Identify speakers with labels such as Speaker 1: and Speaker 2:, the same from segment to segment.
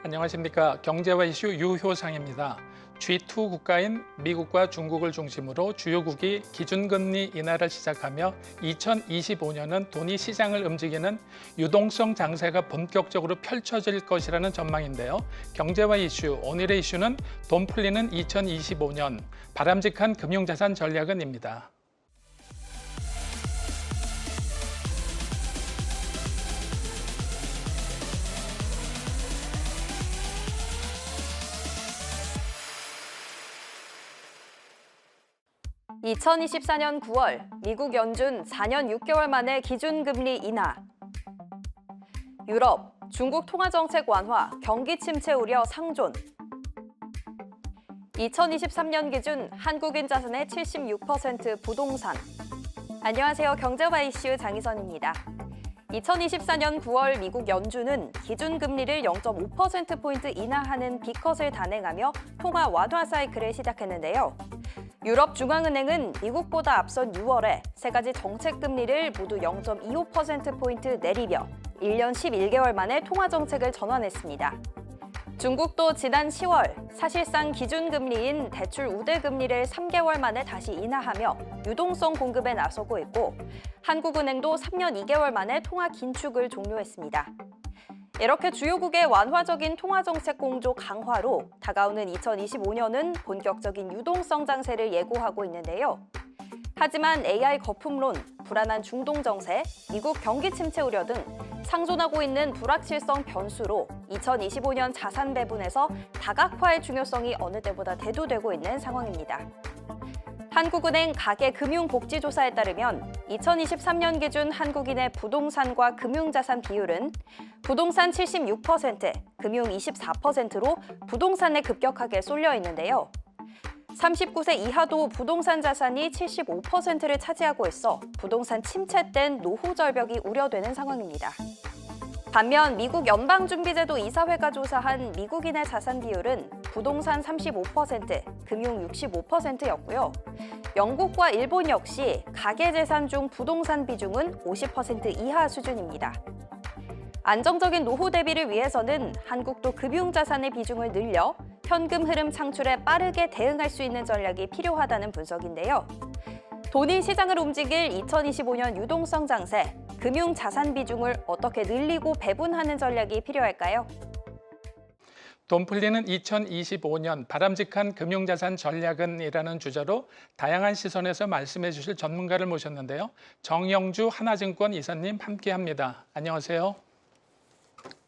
Speaker 1: 안녕하십니까. 경제와 이슈 유효상입니다. G2 국가인 미국과 중국을 중심으로 주요국이 기준금리 인하를 시작하며 2025년은 돈이 시장을 움직이는 유동성 장세가 본격적으로 펼쳐질 것이라는 전망인데요. 경제와 이슈, 오늘의 이슈는 돈 풀리는 2025년 바람직한 금융자산 전략은입니다.
Speaker 2: (2024년 9월) 미국 연준 4년 6개월 만에 기준금리 인하. 유럽, 중국 통화정책 완화, 경기 침체 우려 상존. 2023년 기준 한국인 자산의 76% 부동산. 안녕하세요. 경제와 이슈 장희선입니다. 2024년 9월 미국 연준은 기준금리를 0.5%포인트 인하하는 B컷을 단행하며 통화 완화 사이클을 시작했는데요. 유럽 중앙은행은 미국보다 앞선 6월에 세 가지 정책 금리를 모두 0.25%포인트 내리며 1년 11개월 만에 통화 정책을 전환했습니다. 중국도 지난 10월 사실상 기준금리인 대출 우대금리를 3개월 만에 다시 인하하며 유동성 공급에 나서고 있고, 한국은행도 3년 2개월 만에 통화 긴축을 종료했습니다. 이렇게 주요국의 완화적인 통화정책 공조 강화로 다가오는 2025년은 본격적인 유동성 장세를 예고하고 있는데요. 하지만 AI 거품론, 불안한 중동 정세, 미국 경기 침체 우려 등 상존하고 있는 불확실성 변수로 2025년 자산 배분에서 다각화의 중요성이 어느 때보다 대두되고 있는 상황입니다. 한국은행 가계금융복지조사에 따르면 2023년 기준 한국인의 부동산과 금융자산 비율은 부동산 76%, 금융 24%로 부동산에 급격하게 쏠려 있는데요. 39세 이하도 부동산 자산이 75%를 차지하고 있어 부동산 침체 땐 노후 절벽이 우려되는 상황입니다. 반면 미국 연방준비제도 이사회가 조사한 미국인의 자산 비율은 부동산 35%, 금융 65%였고요. 영국과 일본 역시 가계재산 중 부동산 비중은 50% 이하 수준입니다. 안정적인 노후 대비를 위해서는 한국도 금융자산의 비중을 늘려 현금 흐름 창출에 빠르게 대응할 수 있는 전략이 필요하다는 분석인데요. 돈이 시장을 움직일 2025년 유동성 장세, 금융자산 비중을 어떻게 늘리고 배분하는 전략이 필요할까요?
Speaker 1: 돈 풀리는 2025년 바람직한 금융자산 전략은 이라는 주제로 다양한 시선에서 말씀해 주실 전문가를 모셨는데요. 정영주 하나증권 이사님 함께합니다. 안녕하세요.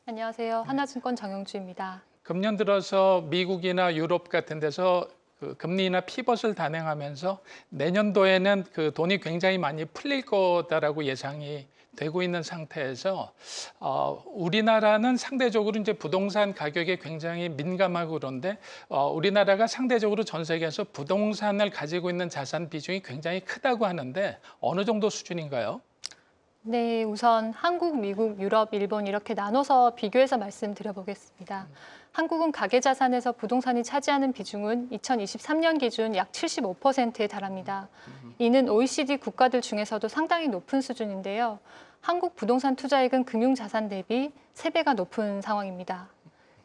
Speaker 3: 안녕하세요. 하나증권 정영주입니다.
Speaker 1: 금년 들어서 미국이나 유럽 같은 데서 금리 인하 피벗을 단행하면서 내년도에는 돈이 굉장히 많이 풀릴 거다라고 예상이 되고 있는 상태에서 우리나라는 상대적으로 이제 부동산 가격에 굉장히 민감하고 그런데 우리나라가 상대적으로 전 세계에서 부동산을 가지고 있는 자산 비중이 굉장히 크다고 하는데 어느 정도 수준인가요?
Speaker 3: 네, 우선 한국, 미국, 유럽, 일본 이렇게 나눠서 비교해서 말씀드려보겠습니다. 한국은 가계자산에서 부동산이 차지하는 비중은 2023년 기준 약 75%에 달합니다. 이는 OECD 국가들 중에서도 상당히 높은 수준인데요. 한국 부동산 투자액은 금융자산 대비 3배가 높은 상황입니다.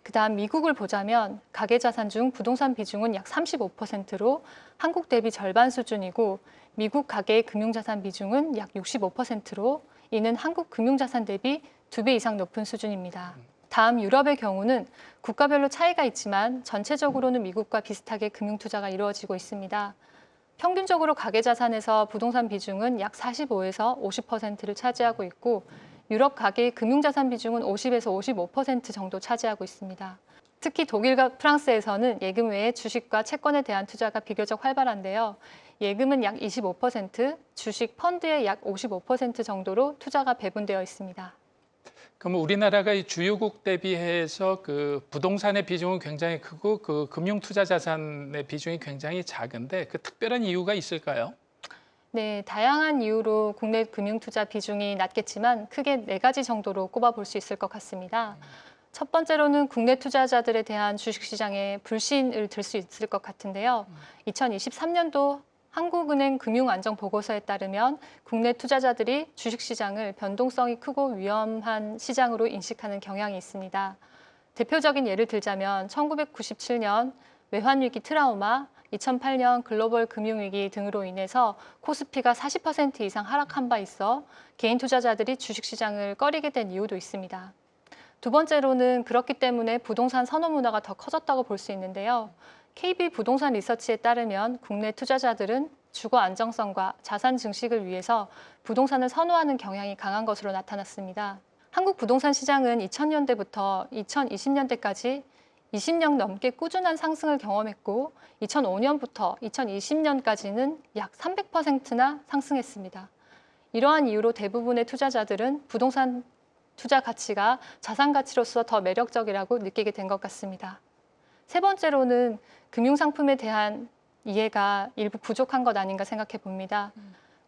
Speaker 3: 그다음 미국을 보자면 가계자산 중 부동산 비중은 약 35%로 한국 대비 절반 수준이고, 미국 가계의 금융자산 비중은 약 65%로 이는 한국 금융자산 대비 2배 이상 높은 수준입니다. 다음 유럽의 경우는 국가별로 차이가 있지만 전체적으로는 미국과 비슷하게 금융투자가 이루어지고 있습니다. 평균적으로 가계자산에서 부동산 비중은 약 45에서 50%를 차지하고 있고, 유럽 가계의 금융자산 비중은 50에서 55% 정도 차지하고 있습니다. 특히 독일과 프랑스에서는 예금 외에 주식과 채권에 대한 투자가 비교적 활발한데요. 예금은 약 25%, 주식 펀드의 약 55% 정도로 투자가 배분되어 있습니다.
Speaker 1: 그럼 우리나라가 이 주요국 대비해서 부동산의 비중은 굉장히 크고 금융투자 자산의 비중이 굉장히 작은데 특별한 이유가 있을까요?
Speaker 3: 네, 다양한 이유로 국내 금융투자 비중이 낮겠지만 크게 4가지 정도로 꼽아볼 수 있을 것 같습니다. 첫 번째로는 국내 투자자들에 대한 주식시장의 불신을 들 수 있을 것 같은데요. 2023년도 한국은행 금융안정보고서에 따르면 국내 투자자들이 주식시장을 변동성이 크고 위험한 시장으로 인식하는 경향이 있습니다. 대표적인 예를 들자면 1997년 외환위기 트라우마, 2008년 글로벌 금융위기 등으로 인해서 코스피가 40% 이상 하락한 바 있어 개인 투자자들이 주식시장을 꺼리게 된 이유도 있습니다. 두 번째로는 그렇기 때문에 부동산 선호 문화가 더 커졌다고 볼 수 있는데요. KB 부동산 리서치에 따르면 국내 투자자들은 주거 안정성과 자산 증식을 위해서 부동산을 선호하는 경향이 강한 것으로 나타났습니다. 한국 부동산 시장은 2000년대부터 2020년대까지 20년 넘게 꾸준한 상승을 경험했고 2005년부터 2020년까지는 약 300%나 상승했습니다. 이러한 이유로 대부분의 투자자들은 부동산 투자 가치가 자산 가치로서 더 매력적이라고 느끼게 된 것 같습니다. 세 번째로는 금융상품에 대한 이해가 일부 부족한 것 아닌가 생각해 봅니다.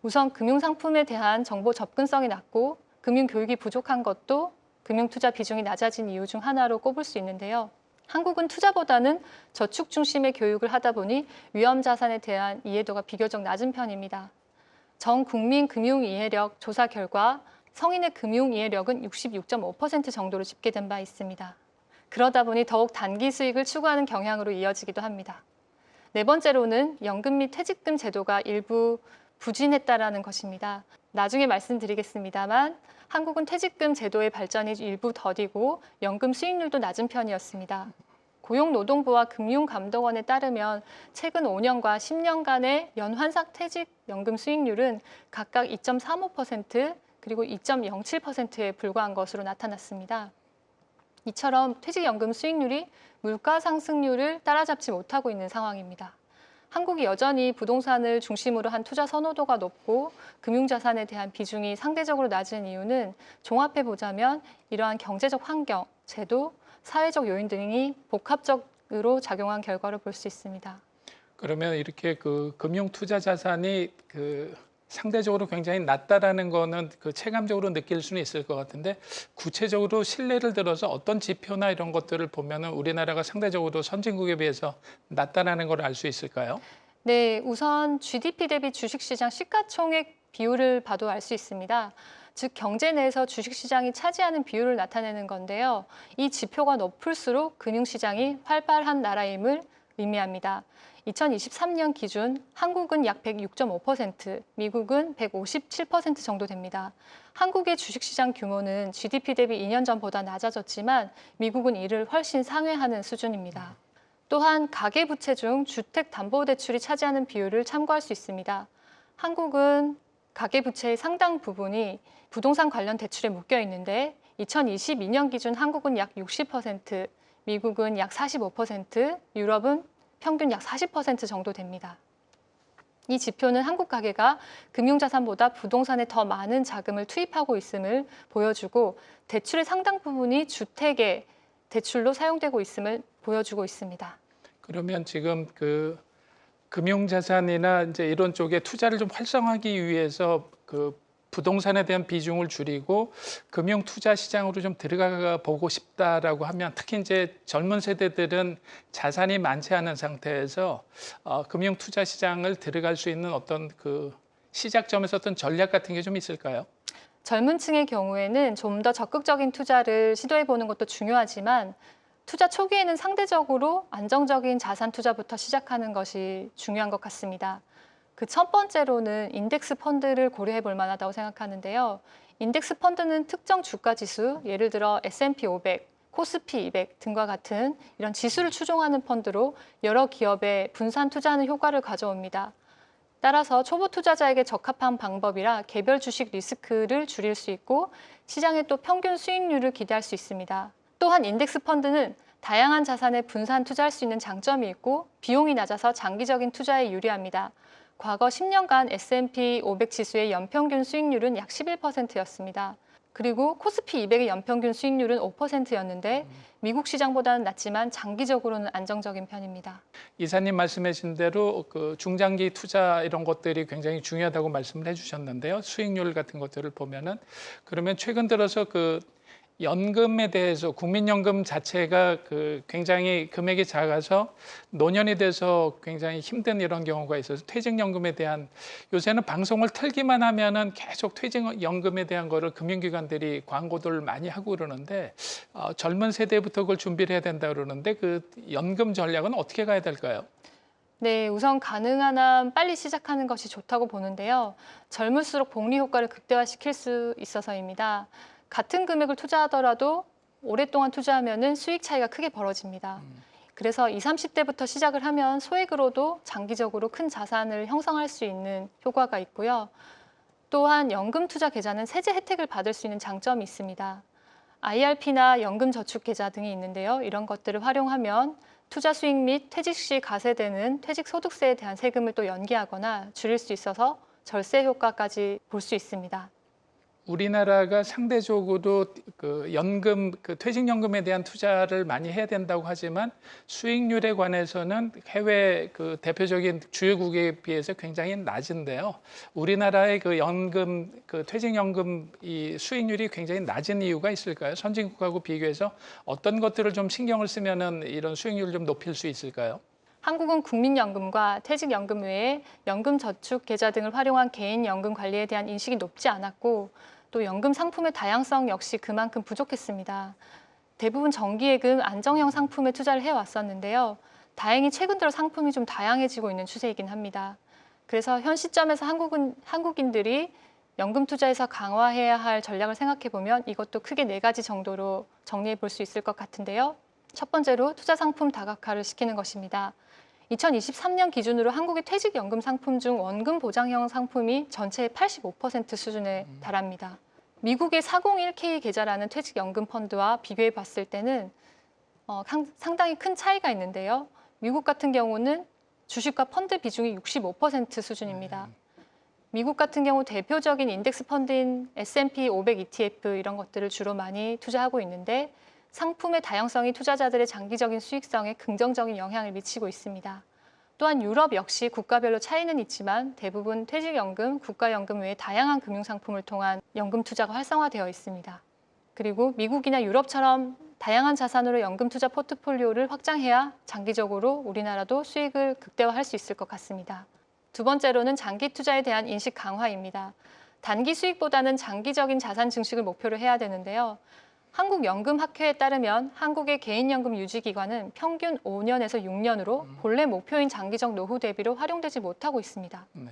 Speaker 3: 우선 금융상품에 대한 정보 접근성이 낮고 금융교육이 부족한 것도 금융투자 비중이 낮아진 이유 중 하나로 꼽을 수 있는데요. 한국은 투자보다는 저축 중심의 교육을 하다 보니 위험 자산에 대한 이해도가 비교적 낮은 편입니다. 전 국민 금융 이해력 조사 결과 성인의 금융 이해력은 66.5% 정도로 집계된 바 있습니다. 그러다 보니 더욱 단기 수익을 추구하는 경향으로 이어지기도 합니다. 네 번째로는 연금 및 퇴직금 제도가 일부 부진했다라는 것입니다. 나중에 말씀드리겠습니다만 한국은 퇴직금 제도의 발전이 일부 더디고 연금 수익률도 낮은 편이었습니다. 고용노동부와 금융감독원에 따르면 최근 5년과 10년간의 연환삭 퇴직연금 수익률은 각각 2.35% 그리고 2.07%에 불과한 것으로 나타났습니다. 이처럼 퇴직연금 수익률이 물가 상승률을 따라잡지 못하고 있는 상황입니다. 한국이 여전히 부동산을 중심으로 한 투자 선호도가 높고 금융자산에 대한 비중이 상대적으로 낮은 이유는 종합해 보자면 이러한 경제적 환경, 제도, 사회적 요인 등이 복합적으로 작용한 결과로 볼 수 있습니다.
Speaker 1: 그러면 이렇게 그 금융 투자 자산이 상대적으로 굉장히 낮다라는 거는 체감적으로 느낄 수는 있을 것 같은데 구체적으로 신뢰를 들어서 어떤 지표나 이런 것들을 보면은 우리나라가 상대적으로 선진국에 비해서 낮다라는 걸 알 수 있을까요?
Speaker 3: 네, 우선 GDP 대비 주식시장 시가총액 비율을 봐도 알 수 있습니다. 즉 경제 내에서 주식시장이 차지하는 비율을 나타내는 건데요. 이 지표가 높을수록 금융시장이 활발한 나라임을 의미합니다. 2023년 기준 한국은 약 106.5%, 미국은 157% 정도 됩니다. 한국의 주식시장 규모는 GDP 대비 2년 전보다 낮아졌지만 미국은 이를 훨씬 상회하는 수준입니다. 또한 가계부채 중 주택담보대출이 차지하는 비율을 참고할 수 있습니다. 한국은 가계부채의 상당 부분이 부동산 관련 대출에 묶여 있는데 2022년 기준 한국은 약 60%, 미국은 약 45%, 유럽은 평균 약 40% 정도 됩니다. 이 지표는 한국 가계가 금융자산보다 부동산에 더 많은 자금을 투입하고 있음을 보여주고 대출의 상당 부분이 주택의 대출로 사용되고 있음을 보여주고 있습니다.
Speaker 1: 그러면 지금 금융자산이나 이제 이런 쪽에 투자를 좀 활성화하기 위해서 부동산에 대한 비중을 줄이고 금융 투자 시장으로 좀 들어가 보고 싶다라고 하면 특히 이제 젊은 세대들은 자산이 많지 않은 상태에서 금융 투자 시장을 들어갈 수 있는 어떤 시작점에서 어떤 전략 같은 게 좀 있을까요?
Speaker 3: 젊은 층의 경우에는 좀 더 적극적인 투자를 시도해 보는 것도 중요하지만 투자 초기에는 상대적으로 안정적인 자산 투자부터 시작하는 것이 중요한 것 같습니다. 그 첫 번째로는 인덱스 펀드를 고려해 볼 만하다고 생각하는데요. 인덱스 펀드는 특정 주가 지수, 예를 들어 S&P 500, 코스피 200 등과 같은 이런 지수를 추종하는 펀드로 여러 기업에 분산 투자하는 효과를 가져옵니다. 따라서 초보 투자자에게 적합한 방법이라 개별 주식 리스크를 줄일 수 있고 시장의 또 평균 수익률을 기대할 수 있습니다. 또한 인덱스 펀드는 다양한 자산에 분산 투자할 수 있는 장점이 있고 비용이 낮아서 장기적인 투자에 유리합니다. 과거 10년간 S&P 500 지수의 연평균 수익률은 약 11%였습니다. 그리고 코스피 200의 연평균 수익률은 5%였는데 미국 시장보다는 낮지만 장기적으로는 안정적인 편입니다.
Speaker 1: 이사님 말씀하신 대로 중장기 투자 이런 것들이 굉장히 중요하다고 말씀을 해주셨는데요. 수익률 같은 것들을 보면은 그러면 최근 들어서 연금에 대해서 국민연금 자체가 굉장히 금액이 작아서 노년이 돼서 굉장히 힘든 이런 경우가 있어서 퇴직연금에 대한 요새는 방송을 틀기만 하면은 계속 퇴직연금에 대한 거를 금융기관들이 광고들 많이 하고 그러는데 젊은 세대부터 그걸 준비를 해야 된다 그러는데 그 연금 전략은 어떻게 가야 될까요?
Speaker 3: 네, 우선 가능한 한 빨리 시작하는 것이 좋다고 보는데요. 젊을수록 복리 효과를 극대화시킬 수 있어서입니다. 같은 금액을 투자하더라도 오랫동안 투자하면 수익 차이가 크게 벌어집니다. 그래서 20, 30대부터 시작을 하면 소액으로도 장기적으로 큰 자산을 형성할 수 있는 효과가 있고요. 또한 연금 투자 계좌는 세제 혜택을 받을 수 있는 장점이 있습니다. IRP나 연금 저축 계좌 등이 있는데요. 이런 것들을 활용하면 투자 수익 및 퇴직 시 가세되는 퇴직 소득세에 대한 세금을 또 연기하거나 줄일 수 있어서 절세 효과까지 볼 수 있습니다.
Speaker 1: 우리나라가 상대적으로 연금, 퇴직연금에 대한 투자를 많이 해야 된다고 하지만 수익률에 관해서는 해외 대표적인 주요국에 비해서 굉장히 낮은데요. 우리나라의 연금, 퇴직연금 이 수익률이 굉장히 낮은 이유가 있을까요? 선진국하고 비교해서 어떤 것들을 좀 신경을 쓰면은 이런 수익률을 좀 높일 수 있을까요?
Speaker 3: 한국은 국민연금과 퇴직연금 외에 연금 저축 계좌 등을 활용한 개인연금 관리에 대한 인식이 높지 않았고 또 연금 상품의 다양성 역시 그만큼 부족했습니다. 대부분 정기예금, 안정형 상품에 투자를 해왔었는데요. 다행히 최근 들어 상품이 좀 다양해지고 있는 추세이긴 합니다. 그래서 현 시점에서 한국인들이 연금 투자에서 강화해야 할 전략을 생각해 보면 이것도 크게 4가지 정도로 정리해 볼 수 있을 것 같은데요. 첫 번째로 투자 상품 다각화를 시키는 것입니다. 2023년 기준으로 한국의 퇴직연금 상품 중 원금 보장형 상품이 전체의 85% 수준에 달합니다. 미국의 401k 계좌라는 퇴직연금 펀드와 비교해 봤을 때는 상당히 큰 차이가 있는데요. 미국 같은 경우는 주식과 펀드 비중이 65% 수준입니다. 미국 같은 경우 대표적인 인덱스 펀드인 S&P 500 ETF 이런 것들을 주로 많이 투자하고 있는데 상품의 다양성이 투자자들의 장기적인 수익성에 긍정적인 영향을 미치고 있습니다. 또한 유럽 역시 국가별로 차이는 있지만 대부분 퇴직연금, 국가연금 외에 다양한 금융상품을 통한 연금 투자가 활성화되어 있습니다. 그리고 미국이나 유럽처럼 다양한 자산으로 연금 투자 포트폴리오를 확장해야 장기적으로 우리나라도 수익을 극대화할 수 있을 것 같습니다. 두 번째로는 장기 투자에 대한 인식 강화입니다. 단기 수익보다는 장기적인 자산 증식을 목표로 해야 되는데요. 한국연금학회에 따르면 한국의 개인연금 유지기간은 평균 5년에서 6년으로 본래 목표인 장기적 노후 대비로 활용되지 못하고 있습니다.
Speaker 1: 네.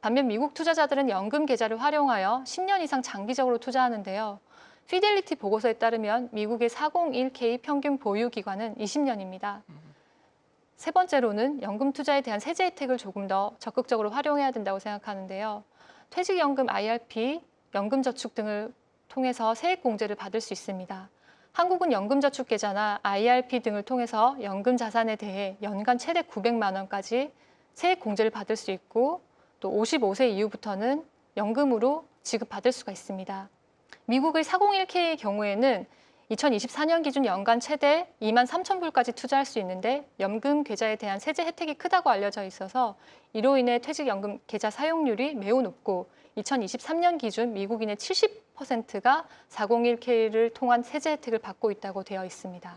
Speaker 3: 반면 미국 투자자들은 연금 계좌를 활용하여 10년 이상 장기적으로 투자하는데요. 피델리티 보고서에 따르면 미국의 401k 평균 보유 기간은 20년입니다. 세 번째로는 연금 투자에 대한 세제 혜택을 조금 더 적극적으로 활용해야 된다고 생각하는데요. 퇴직연금 IRP, 연금저축 등을 통해서 세액 공제를 받을 수 있습니다. 한국은 연금저축계좌나 IRP 등을 통해서 연금 자산에 대해 연간 최대 900만 원까지 세액 공제를 받을 수 있고 또 55세 이후부터는 연금으로 지급받을 수가 있습니다. 미국의 401k의 경우에는 2024년 기준 연간 최대 2만 3천 불까지 투자할 수 있는데 연금 계좌에 대한 세제 혜택이 크다고 알려져 있어서 이로 인해 퇴직연금 계좌 사용률이 매우 높고 2023년 기준 미국인의 70%가 401k를 통한 세제 혜택을 받고 있다고 되어 있습니다.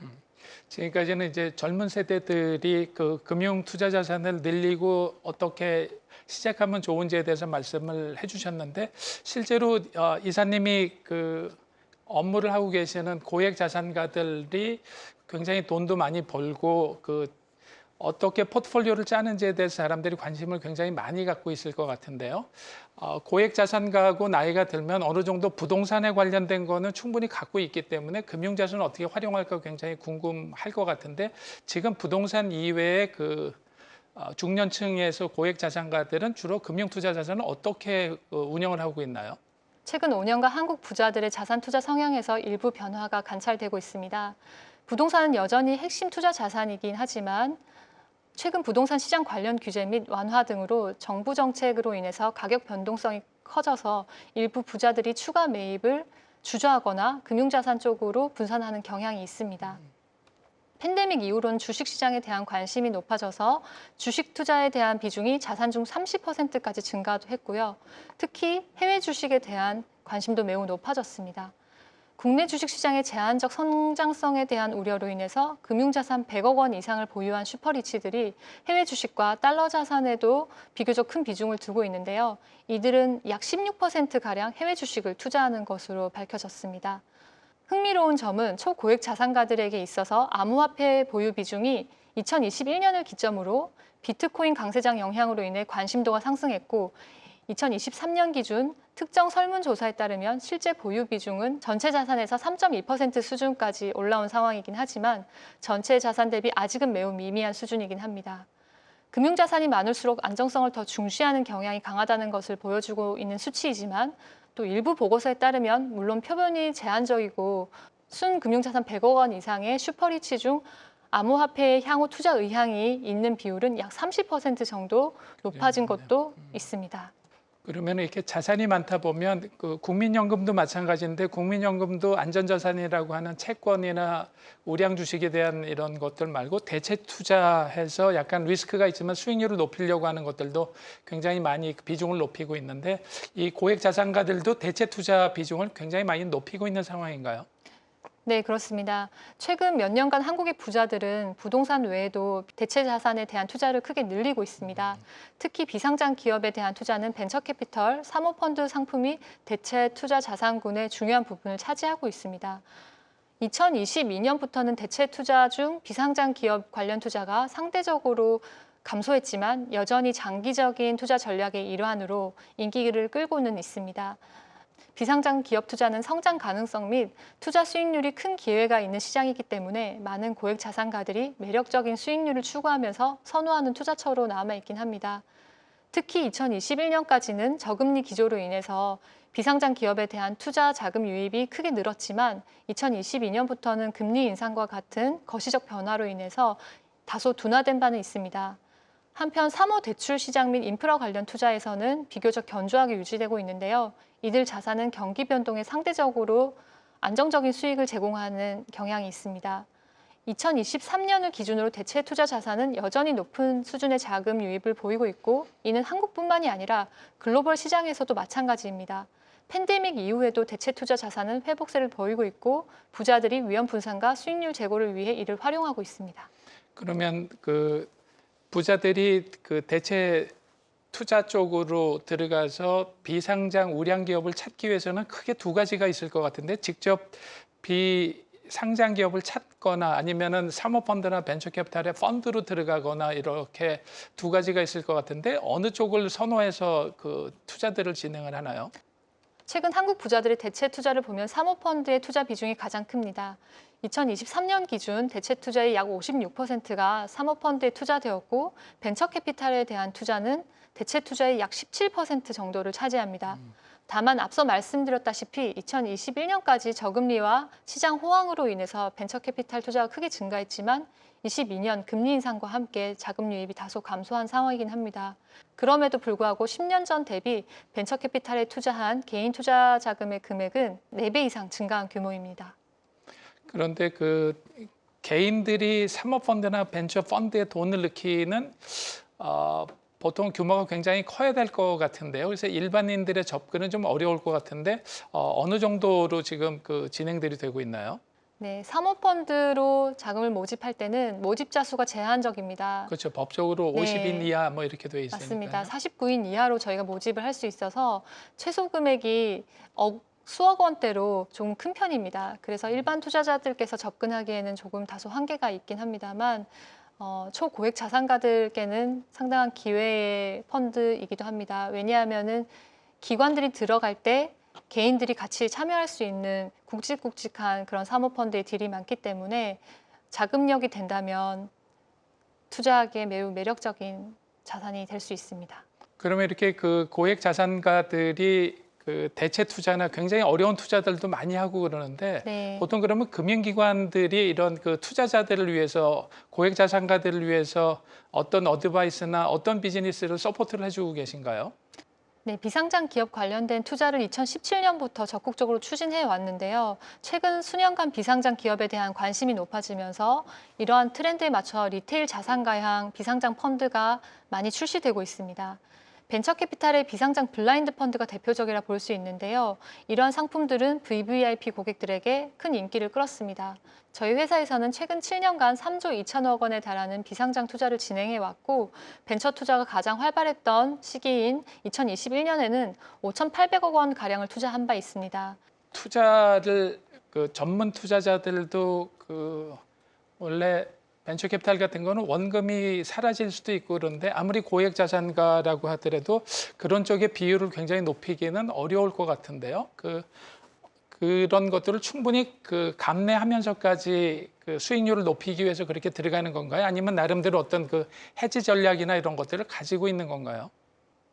Speaker 1: 지금까지는 이제 젊은 세대들이 금융 투자 자산을 늘리고 어떻게 시작하면 좋은지에 대해서 말씀을 해주셨는데 실제로 이사님이 업무를 하고 계시는 고액 자산가들이 굉장히 돈도 많이 벌고 어떻게 포트폴리오를 짜는지에 대해서 사람들이 관심을 굉장히 많이 갖고 있을 것 같은데요. 고액 자산가하고 나이가 들면 어느 정도 부동산에 관련된 거는 충분히 갖고 있기 때문에 금융자산을 어떻게 활용할까 굉장히 궁금할 것 같은데 지금 부동산 이외에 중년층에서 고액 자산가들은 주로 금융 투자 자산을 어떻게 운영을 하고 있나요?
Speaker 3: 최근 5년간 한국 부자들의 자산 투자 성향에서 일부 변화가 관찰되고 있습니다. 부동산은 여전히 핵심 투자 자산이긴 하지만 최근 부동산 시장 관련 규제 및 완화 등으로 정부 정책으로 인해서 가격 변동성이 커져서 일부 부자들이 추가 매입을 주저하거나 금융자산 쪽으로 분산하는 경향이 있습니다. 팬데믹 이후로는 주식시장에 대한 관심이 높아져서 주식 투자에 대한 비중이 자산 중 30%까지 증가도 했고요. 특히 해외 주식에 대한 관심도 매우 높아졌습니다. 국내 주식시장의 제한적 성장성에 대한 우려로 인해서 금융자산 100억 원 이상을 보유한 슈퍼리치들이 해외 주식과 달러 자산에도 비교적 큰 비중을 두고 있는데요. 이들은 약 16%가량 해외 주식을 투자하는 것으로 밝혀졌습니다. 흥미로운 점은 초고액 자산가들에게 있어서 암호화폐 보유 비중이 2021년을 기점으로 비트코인 강세장 영향으로 인해 관심도가 상승했고 2023년 기준 특정 설문조사에 따르면 실제 보유 비중은 전체 자산에서 3.2% 수준까지 올라온 상황이긴 하지만 전체 자산 대비 아직은 매우 미미한 수준이긴 합니다. 금융자산이 많을수록 안정성을 더 중시하는 경향이 강하다는 것을 보여주고 있는 수치이지만 또 일부 보고서에 따르면 물론 표본이 제한적이고 순금융자산 100억 원 이상의 슈퍼리치 중 암호화폐의 향후 투자 의향이 있는 비율은 약 30% 정도 높아진 것도 있습니다.
Speaker 1: 그러면 이렇게 자산이 많다 보면 그 국민연금도 마찬가지인데 국민연금도 안전자산이라고 하는 채권이나 우량 주식에 대한 이런 것들 말고 대체 투자해서 약간 리스크가 있지만 수익률을 높이려고 하는 것들도 굉장히 많이 비중을 높이고 있는데 이 고액 자산가들도 대체 투자 비중을 굉장히 많이 높이고 있는 상황인가요?
Speaker 3: 네, 그렇습니다. 최근 몇 년간 한국의 부자들은 부동산 외에도 대체 자산에 대한 투자를 크게 늘리고 있습니다. 특히 비상장 기업에 대한 투자는 벤처캐피털, 사모펀드 상품이 대체 투자 자산군의 중요한 부분을 차지하고 있습니다. 2022년부터는 대체 투자 중 비상장 기업 관련 투자가 상대적으로 감소했지만 여전히 장기적인 투자 전략의 일환으로 인기를 끌고는 있습니다. 비상장 기업 투자는 성장 가능성 및 투자 수익률이 큰 기회가 있는 시장이기 때문에 많은 고액 자산가들이 매력적인 수익률을 추구하면서 선호하는 투자처로 남아있긴 합니다. 특히 2021년까지는 저금리 기조로 인해서 비상장 기업에 대한 투자 자금 유입이 크게 늘었지만 2022년부터는 금리 인상과 같은 거시적 변화로 인해서 다소 둔화된 바는 있습니다. 한편 사모대출 시장 및 인프라 관련 투자에서는 비교적 견조하게 유지되고 있는데요. 이들 자산은 경기 변동에 상대적으로 안정적인 수익을 제공하는 경향이 있습니다. 2023년을 기준으로 대체 투자 자산은 여전히 높은 수준의 자금 유입을 보이고 있고 이는 한국뿐만이 아니라 글로벌 시장에서도 마찬가지입니다. 팬데믹 이후에도 대체 투자 자산은 회복세를 보이고 있고 부자들이 위험 분산과 수익률 제고를 위해 이를 활용하고 있습니다.
Speaker 1: 그러면 그 부자들이 그 대체 투자 쪽으로 들어가서 비상장 우량 기업을 찾기 위해서는 크게 두 가지가 있을 것 같은데 직접 비상장 기업을 찾거나 아니면은 사모펀드나 벤처캐피탈의 펀드로 들어가거나 이렇게 두 가지가 있을 것 같은데 어느 쪽을 선호해서 그 투자들을 진행을 하나요?
Speaker 3: 최근 한국 부자들의 대체 투자를 보면 사모펀드의 투자 비중이 가장 큽니다. 2023년 기준 대체 투자의 약 56%가 사모펀드에 투자되었고 벤처캐피탈에 대한 투자는 대체 투자의 약 17% 정도를 차지합니다. 다만 앞서 말씀드렸다시피 2021년까지 저금리와 시장 호황으로 인해서 벤처캐피탈 투자가 크게 증가했지만 22년 금리 인상과 함께 자금 유입이 다소 감소한 상황이긴 합니다. 그럼에도 불구하고 10년 전 대비 벤처캐피탈에 투자한 개인 투자 자금의 금액은 4배 이상 증가한 규모입니다.
Speaker 1: 그런데 그 개인들이 사모펀드나 벤처펀드에 돈을 넣기는 보통 규모가 굉장히 커야 될 것 같은데요. 그래서 일반인들의 접근은 좀 어려울 것 같은데 어느 정도로 지금 그 진행들이 되고 있나요?
Speaker 3: 네, 사모펀드로 자금을 모집할 때는 모집자 수가 제한적입니다.
Speaker 1: 그렇죠. 법적으로
Speaker 3: 네.
Speaker 1: 50인 이하 뭐 이렇게 돼 있으니까요.
Speaker 3: 맞습니다. 49인 이하로 저희가 모집을 할 수 있어서 최소 금액이 수억 원대로 좀 큰 편입니다. 그래서 일반 투자자들께서 접근하기에는 조금 다소 한계가 있긴 합니다만 초고액 자산가들께는 상당한 기회의 펀드이기도 합니다. 왜냐하면은 기관들이 들어갈 때 개인들이 같이 참여할 수 있는 굵직굵직한 그런 사모펀드의 딜이 많기 때문에 자금력이 된다면 투자하기에 매우 매력적인 자산이 될 수 있습니다.
Speaker 1: 그러면 이렇게 그 고액 자산가들이 그 대체 투자나 굉장히 어려운 투자들도 많이 하고 그러는데
Speaker 3: 네.
Speaker 1: 보통 그러면 금융기관들이 이런 그 투자자들을 위해서 고액 자산가들을 위해서 어떤 어드바이스나 어떤 비즈니스를 서포트를 해주고 계신가요?
Speaker 3: 네, 비상장 기업 관련된 투자를 2017년부터 적극적으로 추진해 왔는데요. 최근 수년간 비상장 기업에 대한 관심이 높아지면서 이러한 트렌드에 맞춰 리테일 자산가형 비상장 펀드가 많이 출시되고 있습니다. 벤처캐피탈의 비상장 블라인드 펀드가 대표적이라 볼 수 있는데요. 이러한 상품들은 VVIP 고객들에게 큰 인기를 끌었습니다. 저희 회사에서는 최근 7년간 3조 2천억 원에 달하는 비상장 투자를 진행해 왔고 벤처 투자가 가장 활발했던 시기인 2021년에는 5,800억 원 가량을 투자한 바 있습니다.
Speaker 1: 투자를 전문 투자자들도 원래 벤처캐피탈 같은 거는 원금이 사라질 수도 있고 그런데 아무리 고액 자산가라고 하더라도 그런 쪽의 비율을 굉장히 높이기는 어려울 것 같은데요. 그런 것들을 충분히 감내하면서까지 수익률을 높이기 위해서 그렇게 들어가는 건가요? 아니면 나름대로 어떤 해지 전략이나 이런 것들을 가지고 있는 건가요?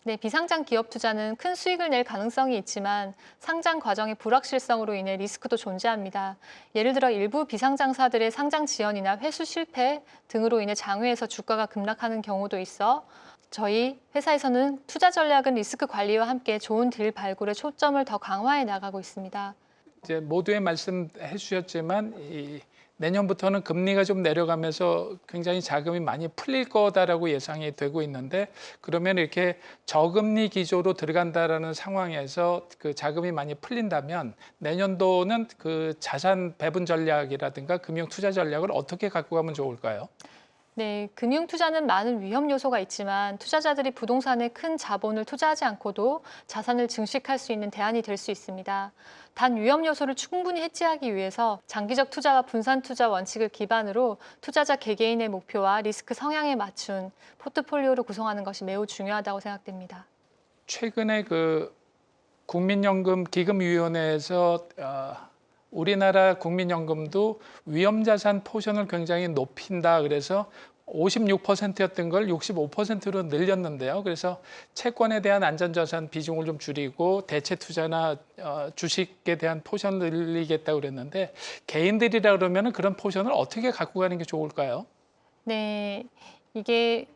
Speaker 3: 네, 비상장 기업 투자는 큰 수익을 낼 가능성이 있지만 상장 과정의 불확실성으로 인해 리스크도 존재합니다. 예를 들어 일부 비상장사들의 상장 지연이나 회수 실패 등으로 인해 장외에서 주가가 급락하는 경우도 있어 저희 회사에서는 투자 전략은 리스크 관리와 함께 좋은 딜 발굴에 초점을 더 강화해 나가고 있습니다.
Speaker 1: 이제 모두에 말씀해 주셨지만 내년부터는 금리가 좀 내려가면서 굉장히 자금이 많이 풀릴 거다라고 예상이 되고 있는데 그러면 이렇게 저금리 기조로 들어간다라는 상황에서 자금이 많이 풀린다면 내년도는 자산 배분 전략이라든가 금융 투자 전략을 어떻게 갖고 가면 좋을까요?
Speaker 3: 네, 금융 투자는 많은 위험 요소가 있지만 투자자들이 부동산에 큰 자본을 투자하지 않고도 자산을 증식할 수 있는 대안이 될 수 있습니다. 단 위험 요소를 충분히 해지하기 위해서 장기적 투자와 분산 투자 원칙을 기반으로 투자자 개개인의 목표와 리스크 성향에 맞춘 포트폴리오를 구성하는 것이 매우 중요하다고 생각됩니다.
Speaker 1: 최근에 국민연금 기금위원회에서 우리나라 국민연금도 위험자산 포션을 굉장히 높인다 그래서 56%였던 걸 65%로 늘렸는데요. 그래서 채권에 대한 안전자산 비중을 좀 줄이고 대체 투자나 주식에 대한 포션을 늘리겠다고 그랬는데 개인들이라 그러면 그런 포션을 어떻게 갖고 가는 게 좋을까요?
Speaker 3: 네, 이게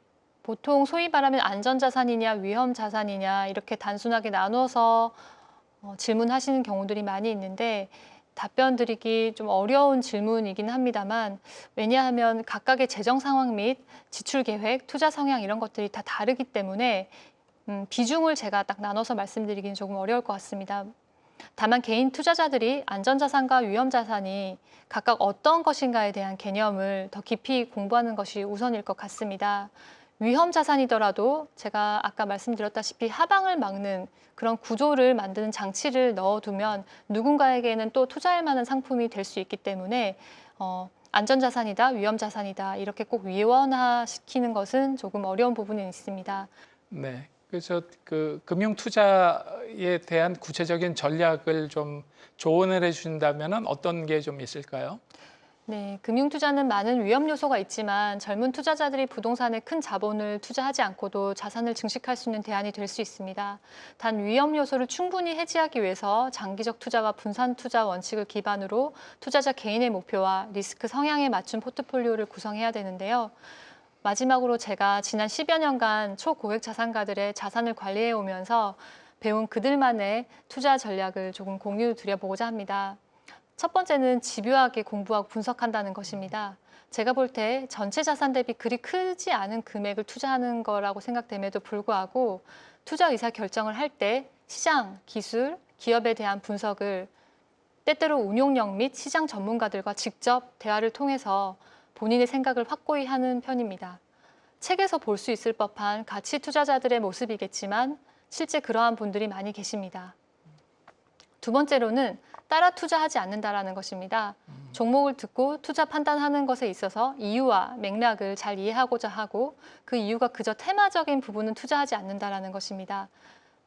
Speaker 3: 보통 소위 말하면 안전자산이냐 위험자산이냐 이렇게 단순하게 나눠서 질문하시는 경우들이 많이 있는데 답변 드리기 좀 어려운 질문이긴 합니다만 왜냐하면 각각의 재정 상황 및 지출 계획, 투자 성향 이런 것들이 다 다르기 때문에 비중을 제가 딱 나눠서 말씀드리기는 조금 어려울 것 같습니다. 다만 개인 투자자들이 안전자산과 위험자산이 각각 어떤 것인가에 대한 개념을 더 깊이 공부하는 것이 우선일 것 같습니다. 위험자산이더라도 제가 아까 말씀드렸다시피 하방을 막는 그런 구조를 만드는 장치를 넣어두면 누군가에게는 또 투자할 만한 상품이 될 수 있기 때문에 안전자산이다, 위험자산이다 이렇게 꼭 위원화시키는 것은 조금 어려운 부분이 있습니다.
Speaker 1: 네, 그래서 금융 투자에 대한 구체적인 전략을 좀 조언을 해주신다면 어떤 게 좀 있을까요?
Speaker 3: 네, 금융투자는 많은 위험 요소가 있지만 젊은 투자자들이 부동산에 큰 자본을 투자하지 않고도 자산을 증식할 수 있는 대안이 될 수 있습니다. 단 위험 요소를 충분히 해지하기 위해서 장기적 투자와 분산 투자 원칙을 기반으로 투자자 개인의 목표와 리스크 성향에 맞춘 포트폴리오를 구성해야 되는데요. 마지막으로 제가 지난 10여 년간 초고액 자산가들의 자산을 관리해 오면서 배운 그들만의 투자 전략을 조금 공유드려보고자 합니다. 첫 번째는 집요하게 공부하고 분석한다는 것입니다. 제가 볼 때 전체 자산 대비 그리 크지 않은 금액을 투자하는 거라고 생각됨에도 불구하고 투자 의사 결정을 할 때 시장, 기술, 기업에 대한 분석을 때때로 운용력 및 시장 전문가들과 직접 대화를 통해서 본인의 생각을 확고히 하는 편입니다. 책에서 볼 수 있을 법한 가치 투자자들의 모습이겠지만 실제 그러한 분들이 많이 계십니다. 두 번째로는 따라 투자하지 않는다라는 것입니다. 종목을 듣고 투자 판단하는 것에 있어서 이유와 맥락을 잘 이해하고자 하고 그 이유가 그저 테마적인 부분은 투자하지 않는다라는 것입니다.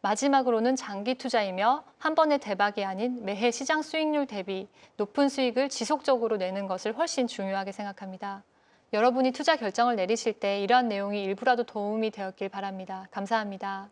Speaker 3: 마지막으로는 장기 투자이며 한 번의 대박이 아닌 매해 시장 수익률 대비 높은 수익을 지속적으로 내는 것을 훨씬 중요하게 생각합니다. 여러분이 투자 결정을 내리실 때 이러한 내용이 일부라도 도움이 되었길 바랍니다. 감사합니다.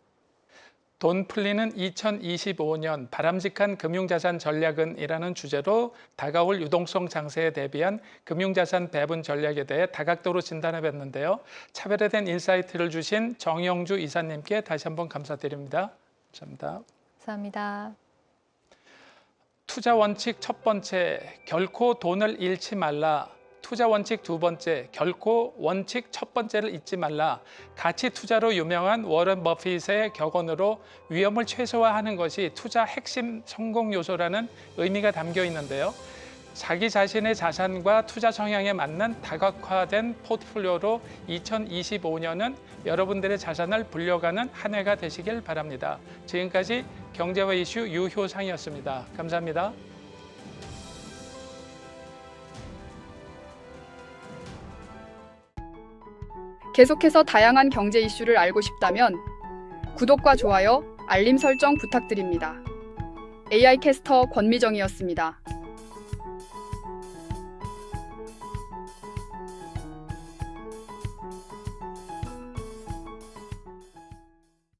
Speaker 1: 돈 풀리는 2025년 바람직한 금융자산 전략은 이라는 주제로 다가올 유동성 장세에 대비한 금융자산 배분 전략에 대해 다각도로 진단해 봤는데요. 차별화된 인사이트를 주신 정영주 이사님께 다시 한번 감사드립니다. 감사합니다.
Speaker 3: 감사합니다.
Speaker 1: 투자 원칙 첫 번째, 결코 돈을 잃지 말라. 투자 원칙 두 번째, 결코 원칙 첫 번째를 잊지 말라. 가치 투자로 유명한 워런 버핏의 격언으로 위험을 최소화하는 것이 투자 핵심 성공 요소라는 의미가 담겨 있는데요. 자기 자신의 자산과 투자 성향에 맞는 다각화된 포트폴리오로 2025년은 여러분들의 자산을 불려가는 한 해가 되시길 바랍니다. 지금까지 경제와 이슈 유효상이었습니다. 감사합니다.
Speaker 4: 계속해서 다양한 경제 이슈를 알고 싶다면 구독과 좋아요, 알림 설정 부탁드립니다. AI 캐스터 권미정이었습니다.